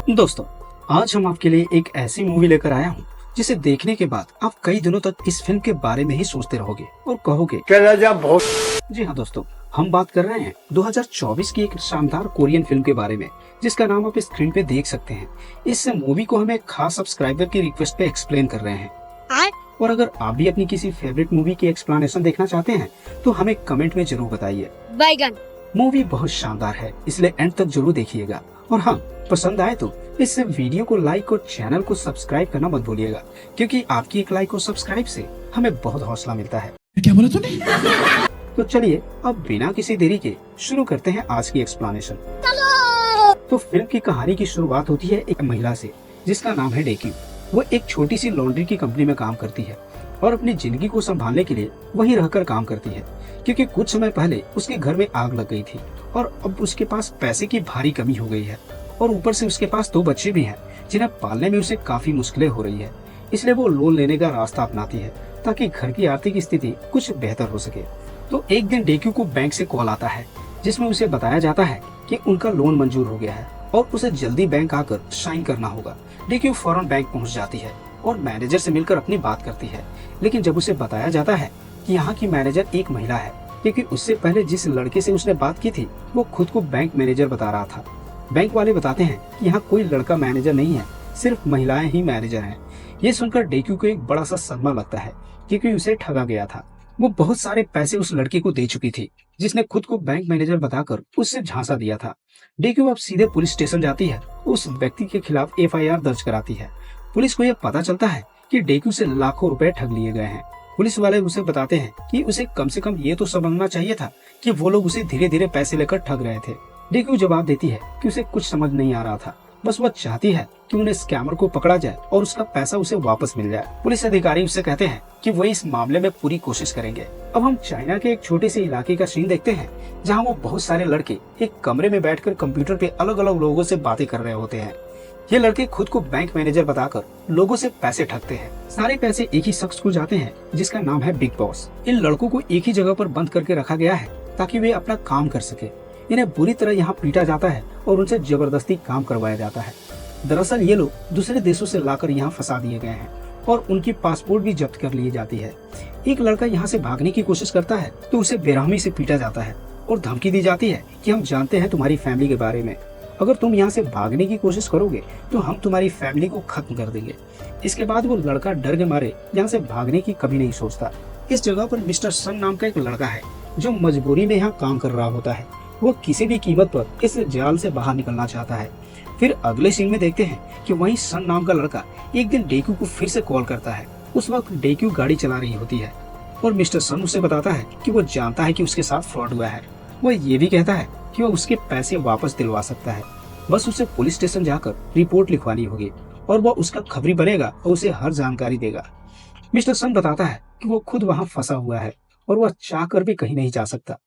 दोस्तों, आज हम आपके लिए एक ऐसी मूवी लेकर आया हूँ जिसे देखने के बाद आप कई दिनों तक इस फिल्म के बारे में ही सोचते रहोगे और कहोगे बहुत। जी हाँ दोस्तों, हम बात कर रहे हैं 2024 की एक शानदार कोरियन फिल्म के बारे में जिसका नाम आप स्क्रीन पे देख सकते हैं। इस मूवी को हम एक खास सब्सक्राइबर की रिक्वेस्ट पे एक्सप्लेन कर रहे हैं। और अगर आप भी अपनी किसी फेवरेट मूवी की एक्सप्लेनेशन देखना चाहते हैं तो हमें कमेंट में जरूर बताइए। मूवी बहुत शानदार है, इसलिए एंड तक जरूर देखिएगा। और हाँ, पसंद आए तो इस वीडियो को लाइक और चैनल को सब्सक्राइब करना मत भूलिएगा, क्योंकि आपकी एक लाइक और सब्सक्राइब से हमें बहुत हौसला मिलता है। क्या बोला तूने? तो चलिए अब बिना किसी देरी के शुरू करते हैं आज की एक्सप्लेनेशन। तो फिल्म की कहानी की शुरुआत होती है एक महिला से जिसका नाम है डेक्यू। वो एक छोटी सी लॉन्ड्री की कंपनी में काम करती है और अपनी जिंदगी को संभालने के लिए वहीं रहकर काम करती है, क्योंकि कुछ समय पहले उसके घर में आग लग गई थी और अब उसके पास पैसे की भारी कमी हो गई है। और ऊपर से उसके पास 2 बच्चे भी हैं जिन्हें पालने में उसे काफी मुश्किलें हो रही है। इसलिए वो लोन लेने का रास्ता अपनाती है ताकि घर की आर्थिक स्थिति कुछ बेहतर हो सके। तो एक दिन डेक्यू को बैंक से कॉल आता है जिसमें उसे बताया जाता है कि उनका लोन मंजूर हो गया है और उसे जल्दी बैंक आकर साइन करना होगा। डेक्यू फौरन बैंक पहुंच जाती है और मैनेजर से मिलकर अपनी बात करती है। लेकिन जब उसे बताया जाता है कि यहाँ की मैनेजर एक महिला है, क्योंकि उससे पहले जिस लड़के से उसने बात की थी वो खुद को बैंक मैनेजर बता रहा था। बैंक वाले बताते हैं कि यहाँ कोई लड़का मैनेजर नहीं है, सिर्फ महिलाएं ही मैनेजर हैं। ये सुनकर डेक्यू को एक बड़ा सा सदमा लगता है, क्योंकि उसे ठगा गया था। वो बहुत सारे पैसे उस लड़के को दे चुकी थी जिसने खुद को बैंक मैनेजर बताकर उससे झांसा दिया था। डेक्यू अब सीधे पुलिस स्टेशन जाती है, उस व्यक्ति के खिलाफ FIR दर्ज कराती है। पुलिस को यह पता चलता है कि डेक्यू से लाखों रुपए ठग लिए गए हैं। पुलिस वाले उसे बताते हैं कि उसे कम से कम ये तो समझना चाहिए था कि वो लोग उसे धीरे धीरे पैसे लेकर ठग रहे थे। डेक्यू जवाब देती है कि उसे कुछ समझ नहीं आ रहा था, बस वह चाहती है कि उन्हें स्कैमर को पकड़ा जाए और उसका पैसा उसे वापस मिल जाए। पुलिस अधिकारी उससे कहते हैं कि वो इस मामले में पूरी कोशिश करेंगे। अब हम चाइना के एक छोटे से इलाके का सीन देखते हैं जहाँ वो बहुत सारे लड़के एक कमरे में बैठकर कंप्यूटर पे अलग अलग लोगों से बातें कर रहे होते हैं। ये लड़के खुद को बैंक मैनेजर बताकर लोगों से पैसे ठगते हैं। सारे पैसे एक ही शख्स को जाते हैं जिसका नाम है बिग बॉस। इन लड़कों को एक ही जगह पर बंद करके रखा गया है ताकि वे अपना काम कर सके। इन्हें बुरी तरह यहाँ पीटा जाता है और उनसे जबरदस्ती काम करवाया जाता है। दरअसल ये लोग दूसरे देशों से लाकर यहाँ फंसा दिए गए हैं और उनकी पासपोर्ट भी जब्त कर ली जाती है। एक लड़का यहाँ से भागने की कोशिश करता है तो उसे बेरहमी से पीटा जाता है और धमकी दी जाती है कि हम जानते हैं तुम्हारी फैमिली के बारे में, अगर तुम यहाँ से भागने की कोशिश करोगे तो हम तुम्हारी फैमिली को खत्म कर देंगे। इसके बाद वो लड़का डर के मारे यहाँ से भागने की कभी नहीं सोचता। इस जगह पर मिस्टर सन नाम का एक लड़का है जो मजबूरी में यहाँ काम कर रहा होता है। वो किसी भी कीमत पर इस जाल से बाहर निकलना चाहता है। फिर अगले सीन में देखते हैं कि वही सन नाम का लड़का एक दिन डेक्यू को फिर से कॉल करता है। उस वक्त डेक्यू गाड़ी चला रही होती है और मिस्टर सन उसे बताता है कि वो जानता है कि उसके साथ फ्रॉड हुआ है। वो ये भी कहता है कि वो उसके पैसे वापस दिलवा सकता है, बस उसे पुलिस स्टेशन जाकर रिपोर्ट लिखवानी होगी और वो उसका खबरी बनेगा और उसे हर जानकारी देगा। मिस्टर सन बताता है कि वो खुद वहाँ फंसा हुआ है और वह चाह कर भी कहीं नहीं जा सकता।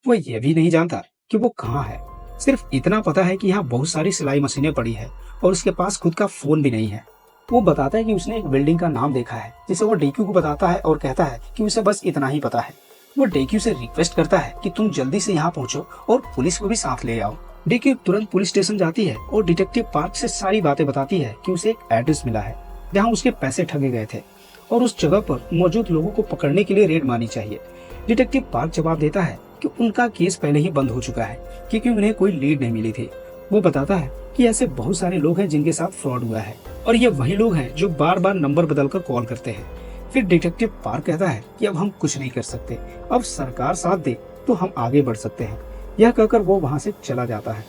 वो ये भी नहीं जानता कि वो कहाँ है, सिर्फ इतना पता है कि यहाँ बहुत सारी सिलाई मशीनें पड़ी है और उसके पास खुद का फोन भी नहीं है। वो बताता है कि उसने एक बिल्डिंग का नाम देखा है जिसे वो डेक्यू को बताता है और कहता है कि उसे बस इतना ही पता है। वो डेक्यू से रिक्वेस्ट करता है कि तुम जल्दी से यहाँ पहुँचो और पुलिस को भी साथ ले आओ। डेक्यू तुरंत पुलिस स्टेशन जाती है और डिटेक्टिव पार्क से सारी बातें बताती है कि उसे एक एड्रेस मिला है जहाँ उसके पैसे ठगे गए थे और उस जगह पर मौजूद लोगों को पकड़ने के लिए रेड मारनी चाहिए। डिटेक्टिव पार्क जवाब देता है कि उनका केस पहले ही बंद हो चुका है क्योंकि उन्हें कोई लीड नहीं मिली थी। वो बताता है कि ऐसे बहुत सारे लोग हैं जिनके साथ फ्रॉड हुआ है और ये वही लोग हैं जो बार बार नंबर बदलकर कॉल करते हैं। फिर डिटेक्टिव पार्क कहता है कि अब हम कुछ नहीं कर सकते, अब सरकार साथ दे तो हम आगे बढ़ सकते हैं। यह कहकर वो वहाँ से चला जाता है।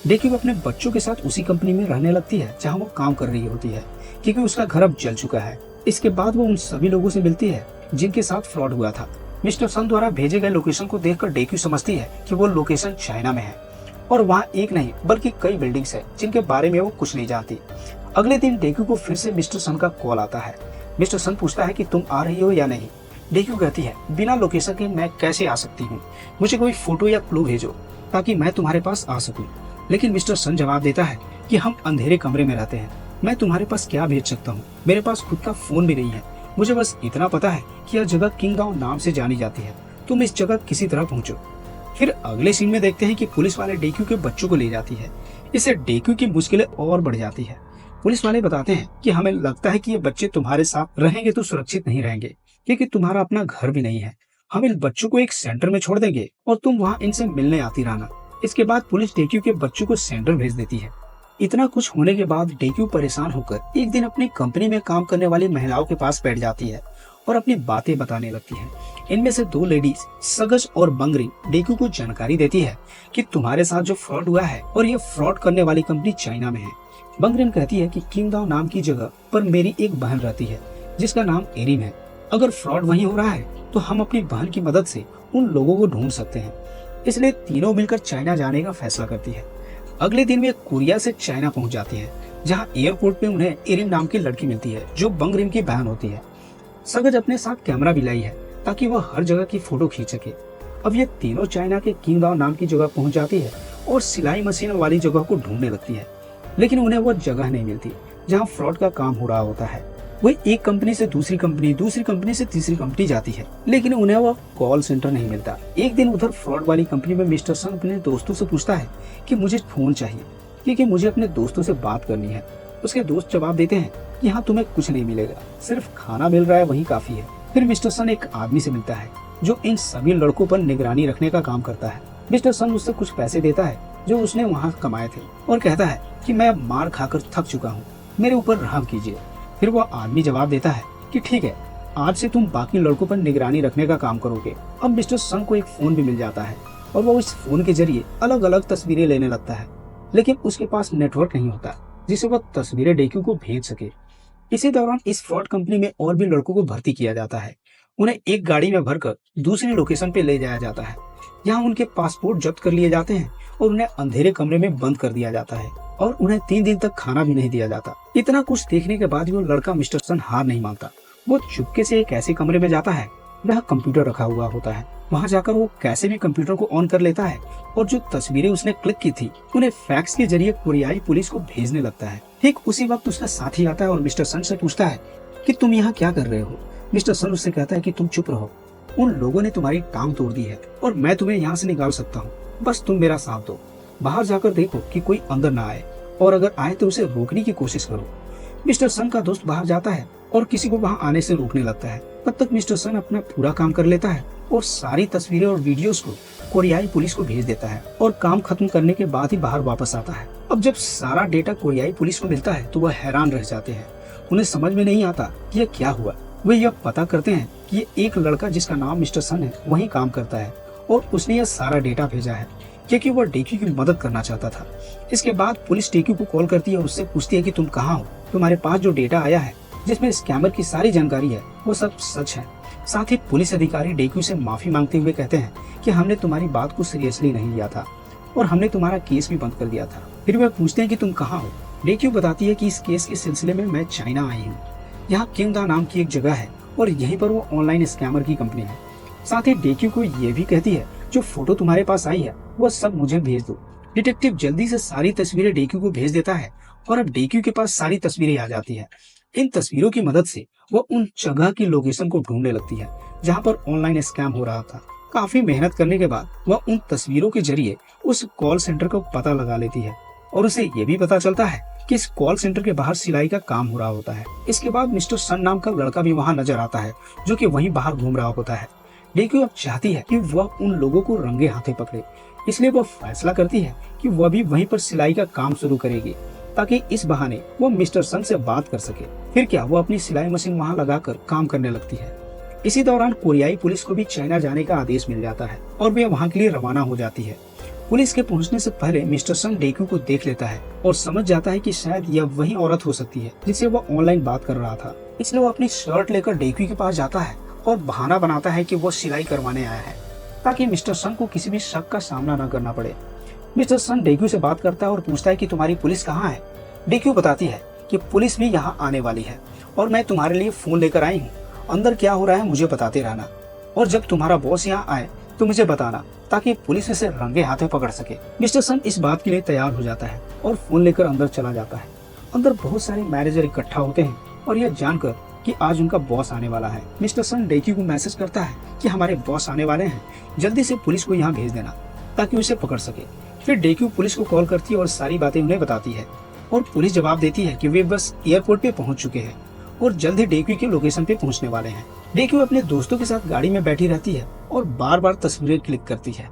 डेक्यू अपने बच्चों के साथ उसी कंपनी में रहने लगती है जहाँ वो काम कर रही होती है, क्योंकि उसका घर अब जल चुका है। इसके बाद वो उन सभी लोगों से मिलती है जिनके साथ फ्रॉड हुआ था। मिस्टर सन द्वारा भेजे गए लोकेशन को देखकर डेक्यू समझती है कि वो लोकेशन चाइना में है और वहाँ एक नहीं बल्कि कई बिल्डिंग्स हैं जिनके बारे में वो कुछ नहीं जानती। अगले दिन डेक्यू को फिर से मिस्टर सन का कॉल आता है। मिस्टर सन पूछता है कि तुम आ रही हो या नहीं। डेक्यू कहती है बिना लोकेशन के मैं कैसे आ सकती हूँ, मुझे कोई फोटो या क्लू भेजो ताकि मैं तुम्हारे पास आ सकूँ। लेकिन मिस्टर सन जवाब देता है कि हम अंधेरे कमरे में रहते हैं, मैं तुम्हारे पास क्या भेज सकता हूँ, मेरे पास खुद का फोन भी नहीं है, मुझे बस इतना पता है कि यह जगह किंगगाओ नाम से जानी जाती है, तुम इस जगह किसी तरह पहुंचो। फिर अगले सीन में देखते हैं कि पुलिस वाले डेक्यू के बच्चों को ले जाती है। इससे डेक्यू की मुश्किलें और बढ़ जाती है। पुलिस वाले बताते हैं कि हमें लगता है कि ये बच्चे तुम्हारे साथ रहेंगे तो सुरक्षित नहीं रहेंगे, क्योंकि तुम्हारा अपना घर भी नहीं है। हम इन बच्चों को एक सेंटर में छोड़ देंगे और तुम वहाँ इनसे मिलने आती रहना। इसके बाद पुलिस डेक्यू के बच्चों को सेंटर भेज देती है। इतना कुछ होने के बाद डेक्यू परेशान होकर एक दिन अपनी कंपनी में काम करने वाली महिलाओं के पास बैठ जाती है और अपनी बातें बताने लगती है। इनमें से दो लेडीज सगज और बंगरिन डेक्यू को जानकारी देती है कि तुम्हारे साथ जो फ्रॉड हुआ है और ये फ्रॉड करने वाली कंपनी चाइना में है। बंगरिन कहती है कि किंगदाओ नाम की जगह पर मेरी एक बहन रहती है जिसका नाम एरिन है। अगर फ्रॉड वहीं हो रहा है तो हम अपनी बहन की मदद से उन लोगों को ढूंढ सकते हैं। इसलिए तीनों मिलकर चाइना जाने का फैसला करती है। अगले दिन वे कोरिया से चाइना पहुंच जाती है, जहां एयरपोर्ट पे उन्हें एरिन नाम की लड़की मिलती है जो बंगरिन की बहन होती है। सगज अपने साथ कैमरा भी लाई है ताकि वह हर जगह की फोटो खींच सके। अब ये तीनों चाइना के किंगदाओ नाम की जगह पहुंच जाती है और सिलाई मशीन वाली जगह को ढूंढने लगती है, लेकिन उन्हें वो जगह नहीं मिलती जहां फ्रॉड का काम हो रहा होता है। वह एक कंपनी से दूसरी कंपनी से तीसरी कंपनी जाती है, लेकिन उन्हें वो कॉल सेंटर नहीं मिलता। एक दिन उधर फ्रॉड वाली कंपनी में मिस्टर सन अपने दोस्तों से पूछता है कि मुझे फोन चाहिए क्योंकि मुझे अपने दोस्तों से बात करनी है। उसके दोस्त जवाब देते हैं कि यहाँ तुम्हें कुछ नहीं मिलेगा, सिर्फ खाना मिल रहा है वही काफी है। फिर मिस्टर सन एक आदमी से मिलता है जो इन सभी लड़कों पर निगरानी रखने का काम करता है। मिस्टर सन उससे कुछ पैसे देता है जो उसने वहाँ कमाए थे और कहता है कि मैं अब मार खाकर थक चुका हूँ, मेरे ऊपर रहम कीजिए। फिर वो आदमी जवाब देता है कि ठीक है, आज से तुम बाकी लड़कों पर निगरानी रखने का काम करोगे। अब मिस्टर सन को एक फोन भी मिल जाता है और वो इस फोन के जरिए अलग अलग तस्वीरें लेने लगता है, लेकिन उसके पास नेटवर्क नहीं होता जिससे वह तस्वीरें डेक्यू को भेज सके। इसी दौरान इस फ्रॉड कंपनी में और भी लड़कों को भर्ती किया जाता है। उन्हें एक गाड़ी में भरकर दूसरी लोकेशन पे ले जाया जाता है। यहाँ उनके पासपोर्ट जब्त कर लिए जाते हैं और उन्हें अंधेरे कमरे में बंद कर दिया जाता है और उन्हें 3 दिन तक खाना भी नहीं दिया जाता। इतना कुछ देखने के बाद वो लड़का मिस्टर सन हार नहीं मानता। वो चुपके से एक ऐसे कमरे में जाता है जहाँ कंप्यूटर रखा हुआ होता है। वहाँ जाकर वो कैसे भी कंप्यूटर को ऑन कर लेता है और जो तस्वीरें उसने क्लिक की थी उन्हें फैक्स के जरिए कोरियाई पुलिस को भेजने लगता है। ठीक उसी वक्त उसका साथी आता है और मिस्टर सन से पूछता है कि तुम यहाँ क्या कर रहे हो। मिस्टर सन उससे कहता है कि तुम चुप रहो, उन लोगों ने तुम्हारी टांग तोड़ दी है और मैं तुम्हें यहाँ से निकाल सकता हूँ, बस तुम मेरा साथ दो। बाहर जाकर देखो कि कोई अंदर ना आए और अगर आए तो उसे रोकने की कोशिश करो। मिस्टर सन का दोस्त बाहर जाता है और किसी को वहां आने से रोकने लगता है। तब तक मिस्टर सन अपना पूरा काम कर लेता है और सारी तस्वीरें और वीडियोस को कोरियाई पुलिस को भेज देता है और काम खत्म करने के बाद ही बाहर वापस आता है। अब जब सारा डेटा कोरियाई पुलिस को मिलता है तो वह हैरान रह जाते हैं। उन्हें समझ में नहीं आता कि यह क्या हुआ। वे यह पता करते हैं कि ये एक लड़का जिसका नाम मिस्टर सन है वही काम करता है और उसने यह सारा डेटा भेजा है क्योंकि वह डेक्यू की मदद करना चाहता था। इसके बाद पुलिस डेक्यू को कॉल करती है और उससे पूछती है कि तुम कहाँ हो। तुम्हारे पास जो डेटा आया है जिसमें स्कैमर की सारी जानकारी है वो सब सच है। साथ ही पुलिस अधिकारी डेक्यू से माफी मांगते हुए कहते हैं कि हमने तुम्हारी बात को सीरियसली नहीं लिया था और हमने तुम्हारा केस भी बंद कर दिया था। फिर वह पूछते हैं कि तुम कहाँ हो। डेक्यू बताती है कि इस केस के सिलसिले में मैं चाइना आई हूँ। यहाँ किंगदा नाम की एक जगह है और यहीं पर वो ऑनलाइन स्कैमर की कंपनी है। साथ ही डेक्यू को ये भी कहती है जो फोटो तुम्हारे पास आई है वो सब मुझे भेज दो। डिटेक्टिव जल्दी से सारी तस्वीरें डेक्यू को भेज देता है और अब डेक्यू के पास सारी तस्वीरें आ जाती है। इन तस्वीरों की मदद से वो उन जगह की लोकेशन को ढूंढने लगती है जहाँ पर ऑनलाइन स्कैम हो रहा था। काफी मेहनत करने के बाद वह उन तस्वीरों के जरिए उस कॉल सेंटर का पता लगा लेती है और उसे ये भी पता चलता है कि इस कॉल सेंटर के बाहर सिलाई का काम हो रहा होता है। इसके बाद मिस्टर सन नाम का लड़का भी वहाँ नजर आता है जो कि वहीं बाहर घूम रहा होता है। डेक्यू अब चाहती है कि वह उन लोगों को रंगे हाथे पकड़े, इसलिए वह फैसला करती है कि वह भी वहीं पर सिलाई का काम शुरू करेगी ताकि इस बहाने वो मिस्टर सन से बात कर सके। फिर क्या वो अपनी सिलाई मशीन वहाँ लगाकर काम करने लगती है। इसी दौरान कोरियाई पुलिस को भी चाइना जाने का आदेश मिल जाता है और वे वहाँ के लिए रवाना हो जाती है। पुलिस के पहुंचने से पहले मिस्टर सन डेक्यू को देख लेता है और समझ जाता है कि शायद यह वही औरत हो सकती है जिससे वह ऑनलाइन बात कर रहा था। इसलिए वो अपनी शर्ट लेकर डेक्यू के पास जाता है और बहाना बनाता है कि वो सिलाई करवाने आया है ताकि मिस्टर सन को किसी भी शक का सामना न करना पड़े। मिस्टर सन डेक्यू से बात करता है और पूछता है कि तुम्हारी पुलिस कहाँ है। डेक्यू बताती है कि पुलिस भी यहाँ आने वाली है और मैं तुम्हारे लिए फोन लेकर आई हूँ। अंदर क्या हो रहा है मुझे बताते रहना और जब तुम्हारा बॉस यहाँ आए तो मुझे बताना ताकि पुलिस इसे रंगे हाथे पकड़ सके। मिस्टर सन इस बात के लिए तैयार हो जाता है और फोन लेकर अंदर चला जाता है। अंदर बहुत सारे मैनेजर इकट्ठा होते हैं और यह जानकर कि आज उनका बॉस आने वाला है। मिस्टर सन डेक्यू को मैसेज करता है कि हमारे बॉस आने वाले हैं, जल्दी से पुलिस को यहाँ भेज देना ताकि उसे पकड़ सके। फिर डेक्यू पुलिस को कॉल करती है और सारी बातें उन्हें बताती है और पुलिस जवाब देती है कि वे बस एयरपोर्ट पे पहुंच चुके हैं और जल्द ही डेक्यू के लोकेशन पे पहुंचने वाले हैं। डेक्यू अपने दोस्तों के साथ गाड़ी में बैठी रहती है और बार बार तस्वीरें क्लिक करती है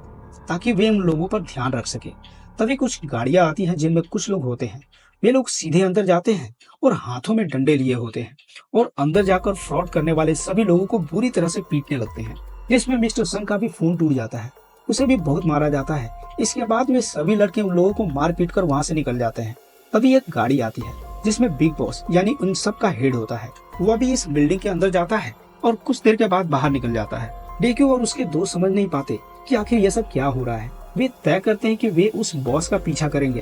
ताकि वे उन लोगों पर ध्यान रख सके। तभी कुछ गाड़ियां आती हैं जिनमें कुछ लोग होते हैं। वे लोग सीधे अंदर जाते हैं और हाथों में डंडे लिए होते हैं और अंदर जाकर फ्रॉड करने वाले सभी लोगों को बुरी तरह से पीटने लगते हैं, जिसमें मिस्टर सन का भी खून टूट जाता है, उसे भी बहुत मारा जाता है। इसके बाद वे सभी लड़के उन लोगों को मार पीट कर वहाँ से निकल जाते हैं। तभी एक गाड़ी आती है जिसमें बिग बॉस यानी उन सब का हेड होता है। वह भी इस बिल्डिंग के अंदर जाता है और कुछ देर के बाद बाहर निकल जाता है। डेक्यू और उसके दोस्त समझ नहीं पाते कि आखिर यह सब क्या हो रहा है। वे तय करते हैं कि वे उस बॉस का पीछा करेंगे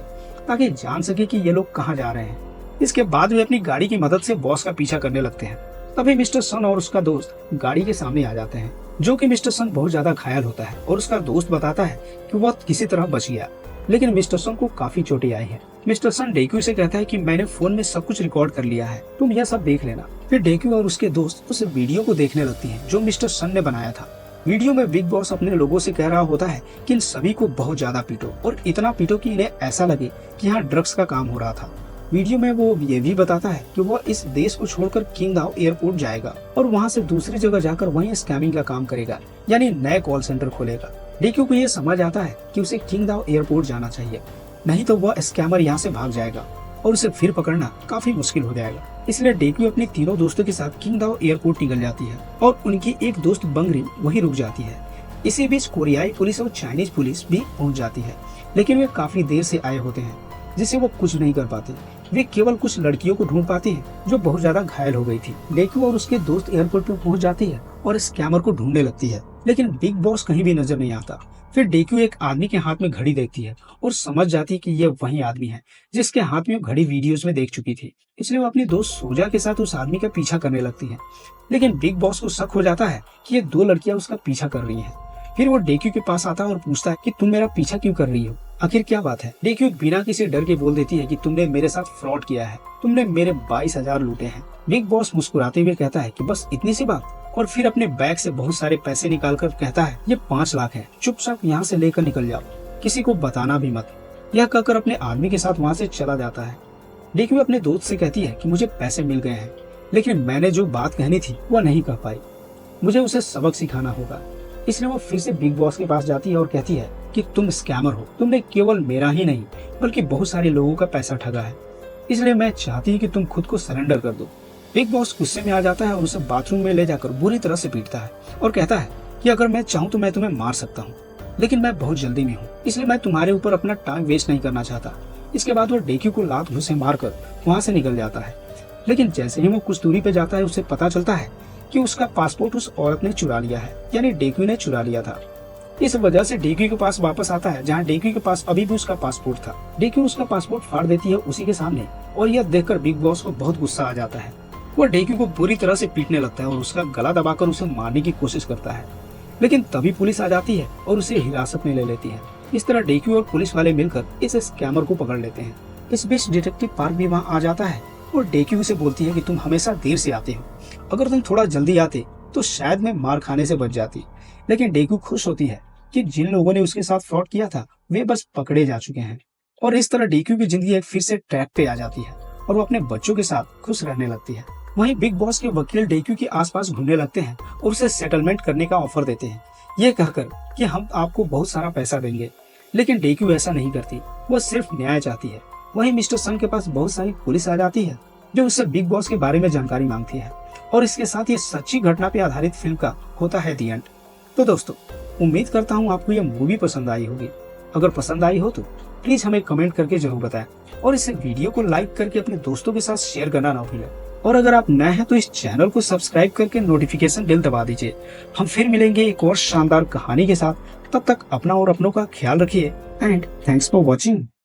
ताकि जान सके कि ये लोग कहाँ जा रहे हैं। इसके बाद वे अपनी गाड़ी की मदद से बॉस का पीछा करने लगते हैं। तभी मिस्टर सन और उसका दोस्त गाड़ी के सामने आ जाते हैं, जो कि मिस्टर सन बहुत ज्यादा घायल होता है और उसका दोस्त बताता है कि वह किसी तरह बच गया, लेकिन मिस्टर सन को काफी चोटें आई है। मिस्टर सन डेक्यू से कहता है कि मैंने फोन में सब कुछ रिकॉर्ड कर लिया है, तुम यह सब देख लेना। फिर डेक्यू और उसके दोस्त उस वीडियो को देखने लगती हैं जो मिस्टर सन ने बनाया था। वीडियो में बिग बॉस अपने लोगों से कह रहा होता है कि इन सभी को बहुत ज्यादा पीटो और इतना पीटो कि इन्हें ऐसा लगे कि यहाँ ड्रग्स का काम हो रहा था। वीडियो में वो ये भी बताता है कि वह इस देश को छोड़कर किंगदाओ एयरपोर्ट जाएगा और वहाँ से दूसरी जगह जाकर वहीं स्कैमिंग का काम करेगा, यानी नए कॉल सेंटर खोलेगा। डेक्यू को ये समझ आता है कि उसे किंगदाओ एयरपोर्ट जाना चाहिए, नहीं तो वह स्कैमर यहाँ से भाग जाएगा और उसे फिर पकड़ना काफी मुश्किल हो जाएगा। इसलिए डेक्यू अपने तीनों दोस्तों के साथ किंगदाओ एयरपोर्ट निकल जाती है और उनकी एक दोस्त बंगरी वहीं रुक जाती है। इसी बीच कोरियाई पुलिस और चाइनीज पुलिस भी पहुंच जाती है, लेकिन वे काफी देर से आए होते हैं जिससे वो कुछ नहीं कर पाते। वे केवल कुछ लड़कियों को ढूंढ पाते हैं जो बहुत ज्यादा घायल हो गई थी। डेक्यू और उसके दोस्त एयरपोर्ट पर पहुंच जाती है और स्कैमर को ढूंढने लगती है, लेकिन बिग बॉस कहीं भी नजर नहीं आता। फिर डेक्यू एक आदमी के हाथ में घड़ी देखती है और समझ जाती है कि यह वही आदमी है जिसके हाथ में वो घड़ी वीडियोस में देख चुकी थी। इसलिए वो अपनी दोस्त सोजा के साथ उस आदमी का पीछा करने लगती है, लेकिन बिग बॉस को शक हो जाता है कि ये दो लड़कियां उसका पीछा कर रही हैं। फिर वो डेक्यू के पास आता है और पूछता है कि तुम मेरा पीछा क्यों कर रही हो, आखिर क्या बात है। डेक्यू बिना किसी डर के बोल देती है कि तुमने मेरे साथ फ्रॉड किया है, तुमने मेरे 22,000 लूटे हैं। बिग बॉस मुस्कुराते हुए कहता है कि बस इतनी सी बात, और फिर अपने बैग से बहुत सारे पैसे निकालकर कहता है ये 5 लाख है, चुपचाप यहाँ से लेकर निकल जाओ, किसी को बताना भी मत। यह कहकर अपने आदमी के साथ वहाँ से चला जाता है। डेक्यू अपने दोस्त से कहती है कि मुझे पैसे मिल गए हैं, लेकिन मैंने जो बात कहनी थी वह नहीं कह पाई, मुझे उसे सबक सिखाना होगा। इसलिए वो फिर से बिग बॉस के पास जाती है और कहती है कि तुम स्कैमर हो, तुमने केवल मेरा ही नहीं बल्कि बहुत सारे लोगों का पैसा ठगा है, इसलिए मैं चाहती हूँ कि तुम खुद को सरेंडर कर दो। बिग बॉस गुस्से में आ जाता है और उसे बाथरूम में ले जाकर बुरी तरह से पीटता है और कहता है कि अगर मैं चाहूँ तो मैं तुम्हें मार सकता हूँ, लेकिन मैं बहुत जल्दी में हूँ, इसलिए मैं तुम्हारे ऊपर अपना टाइम वेस्ट नहीं करना चाहता। इसके बाद वो डेक्यू को लात घुसे मारकर वहाँ से निकल जाता है, लेकिन जैसे ही वो कुछ दूरी पे जाता है उसे पता चलता है कि उसका पासपोर्ट उस औरत ने चुरा लिया है, यानी डेक्यू ने चुरा लिया था। इस वजह से डेक्यू के पास वापस आता है जहाँ डेक्यू के पास अभी भी उसका पासपोर्ट था। डेक्यू उसका पासपोर्ट फाड़ देती है उसी के सामने और यह देखकर बिग बॉस को बहुत गुस्सा आ जाता है। वह डेक्यू को बुरी तरह से पीटने लगता है और उसका गला दबाकर उसे मारने की कोशिश करता है, लेकिन तभी पुलिस आ जाती है और उसे हिरासत में ले लेती है। इस तरह डेक्यू और पुलिस वाले मिलकर इस स्कैमर को पकड़ लेते हैं। इस बीच डिटेक्टिव पार्क भी वहाँ आ जाता है और डेक्यू से बोलती है कि तुम हमेशा देर से आते हो, अगर तुम थोड़ा जल्दी आते तो शायद मैं मार खाने से बच जाती। लेकिन डेक्यू खुश होती है कि जिन लोगों ने उसके साथ फ्रॉड किया था वे बस पकड़े जा चुके हैं, और इस तरह डेक्यू की जिंदगी एक फिर से ट्रैक पे आ जाती है और वो अपने बच्चों के साथ खुश रहने लगती है। वहीं बिग बॉस के वकील डेक्यू के आसपास घूमने लगते हैं और उसे सेटलमेंट करने का ऑफर देते हैं, ये कहकर कि हम आपको बहुत सारा पैसा देंगे। लेकिन डेक्यू ऐसा नहीं करती, वो सिर्फ न्याय चाहती है। वहीं मिस्टर सन के पास बहुत सारी पुलिस आ जाती है जो उससे बिग बॉस के बारे में जानकारी मांगती है, और इसके साथ ये सच्ची घटना पे आधारित फिल्म का होता है दी एंड। तो दोस्तों, उम्मीद करता हूँ आपको यह मूवी पसंद आई होगी। अगर पसंद आई हो तो प्लीज हमें कमेंट करके जरूर बताएं और इस वीडियो को लाइक करके अपने दोस्तों के साथ शेयर करना ना भूलें। और अगर आप नए हैं तो इस चैनल को सब्सक्राइब करके नोटिफिकेशन बेल दबा दीजिए। हम फिर मिलेंगे एक और शानदार कहानी के साथ। तब तक अपना और अपनों का ख्याल रखिए एंड थैंक्स फॉर वॉचिंग।